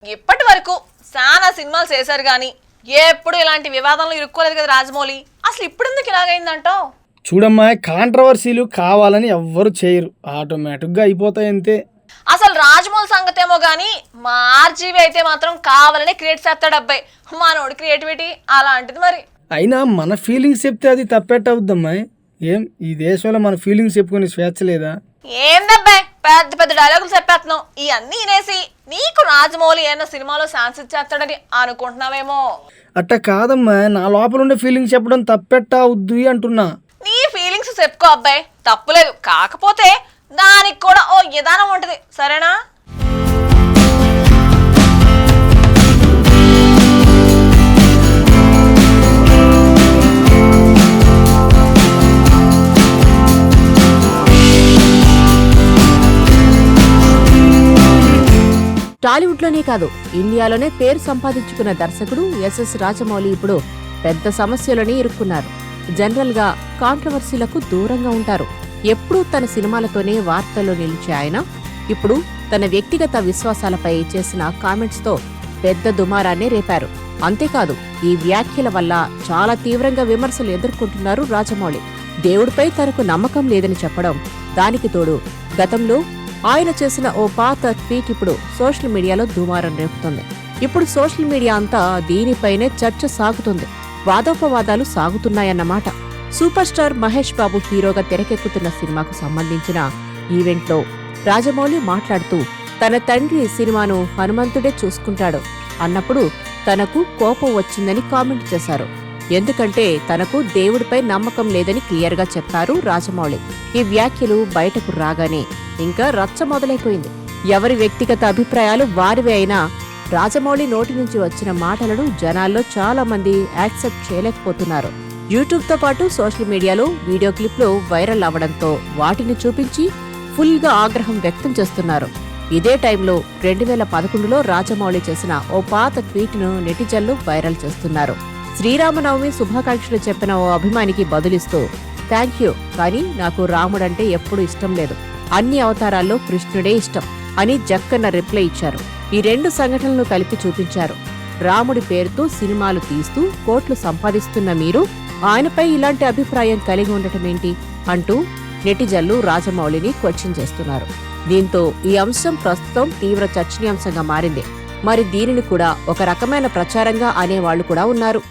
ఇప్పటి వరకు చాలా సినిమాలు చేశారు కానీ ఎప్పుడు ఇలాంటి వివాదంలో ఇరుక్కోలేదు కదా రాజమౌళి. అసలు ఇప్పుడు ఎందుకు ఇలాగైందంటావు? చూడమ్మా, కాంట్రవర్సీలు కావాలని ఎవ్వరు చేయరు, ఆటోమేటిక్గా అయిపోతాయి అంతే. అసలు రాజమౌళి సంగతేమో గానీ మా ఆర్జీవి అయితే మాత్రం కావాలని క్రియేట్ చేస్తాడు అబ్బాయి. మనోడి క్రియేటివిటీ అలాంటిది మరి. అయినా మన ఫీలింగ్స్ చెప్తే అది తప్పెట్టవుద్దమ్మా. ఏం ఈ దేశంలో మన ఫీలింగ్స్ చెప్పుకునే స్వేచ్ఛ లేదా? ఏందబ్బాయి పెద్ద పెద్ద డైలాగులు చెప్పేస్తున్నావు. ఇవన్నీ వినేసి నీకు రాజమౌళి ఏమన్నా సినిమాలో ఛాన్స్ ఇచ్చేస్తాడని అనుకుంటున్నావేమో. అట్ట కాదమ్మా, నా లోపల ఉండే ఫీలింగ్స్ చెప్పడం తప్పెట్టవుద్దు అంటున్నా. నీ ఫీలింగ్స్ చెప్పుకో అబ్బాయి, తప్పులేదు. కాకపోతే దానికి కూడా ఓ విధానం ఉంటది, సరేనా? టాలీవుడ్లోనే కాదు, ఇండియాలోనే పేరు సంపాదించుకున్న దర్శకుడు ఎస్ఎస్ రాజమౌళి ఇప్పుడు పెద్ద సమస్యలోనే ఇరుక్కున్నారు. జనరల్ గా కాంట్రవర్సీలకు దూరంగా ఉంటారు. ఎప్పుడూ తన సినిమాలతోనే వార్తల్లో నిలిచే ఆయన ఇప్పుడు తన వ్యక్తిగత విశ్వాసాలపై చేసిన కామెంట్స్ తో పెద్ద దుమారాన్నే రేపారు. అంతేకాదు, ఈ వ్యాఖ్యల వల్ల చాలా తీవ్రంగా విమర్శలు ఎదుర్కొంటున్నారు రాజమౌళి. దేవుడిపై తనకు నమ్మకం లేదని చెప్పడం, దానికి తోడు గతంలో ఆయన చేసిన ఓ పాత ట్వీట్ ఇప్పుడు సోషల్ మీడియాలో దుమారం రేపుతుంది. ఇప్పుడు సోషల్ మీడియా అంతా దీనిపైనే చర్చ సాగుతుంది. వాదోపవాదాలు సాగుతున్నాయన్నమాట. సూపర్ స్టార్ మహేష్ బాబు హీరోగా తెరకెక్కుతున్న సినిమాకు సంబంధించిన ఈవెంట్లో రాజమౌళి మాట్లాడుతూ తన తండ్రి సినిమాను హనుమంతుడే చూసుకుంటాడు అన్నప్పుడు తనకు కోపం వచ్చిందని కామెంట్ చేశారు. ఎందుకంటే తనకు దేవుడిపై నమ్మకం లేదని క్లియర్గా చెప్పారు రాజమౌళి. ఈ వ్యాఖ్యలు బయటకు రాగానే ఇంకా రచ్చ మొదలైపోయింది. ఎవరి వ్యక్తిగత అభిప్రాయాలు వారివే అయినా రాజమౌళి నోటి నుంచి వచ్చిన మాటలను జనాల్లో చాలా మంది యాక్సెప్ట్ చేయలేకపోతున్నారు. యూట్యూబ్తో పాటు సోషల్ మీడియాలో వీడియో క్లిప్లు వైరల్ అవడంతో వాటిని చూపించి ఫుల్గా ఆగ్రహం వ్యక్తం చేస్తున్నారు. ఇదే టైంలో 2011లో రాజమౌళి చేసిన ఓ పాత ట్వీట్ను నెటిజన్లు వైరల్ చేస్తున్నారు. శ్రీరామనవమి శుభాకాంక్షలు చెప్పిన ఓ అభిమానికి బదులిస్తూ, థ్యాంక్యూ, కానీ నాకు రాముడంటే ఎప్పుడూ ఇష్టం లేదు, అన్ని అవతారాల్లో కృష్ణుడే ఇష్టం అని జక్కన్న రిప్లై ఇచ్చారు. ఈ రెండు సంఘటనలు కలిపి చూపించారు. రాముడి పేరుతో సినిమాలు తీస్తూ కోట్లు సంపాదిస్తున్న మీరు ఆయనపై ఇలాంటి అభిప్రాయం కలిగి ఉండటమేంటి అంటూ నెటిజన్లు రాజమౌళిని క్వశ్చన్ చేస్తున్నారు. దీంతో ఈ అంశం ప్రస్తుతం తీవ్ర చర్చనీయాంశంగా మారింది. మరి దీనిని కూడా ఒక రకమైన ప్రచారంగా అనేవాళ్లు కూడా ఉన్నారు.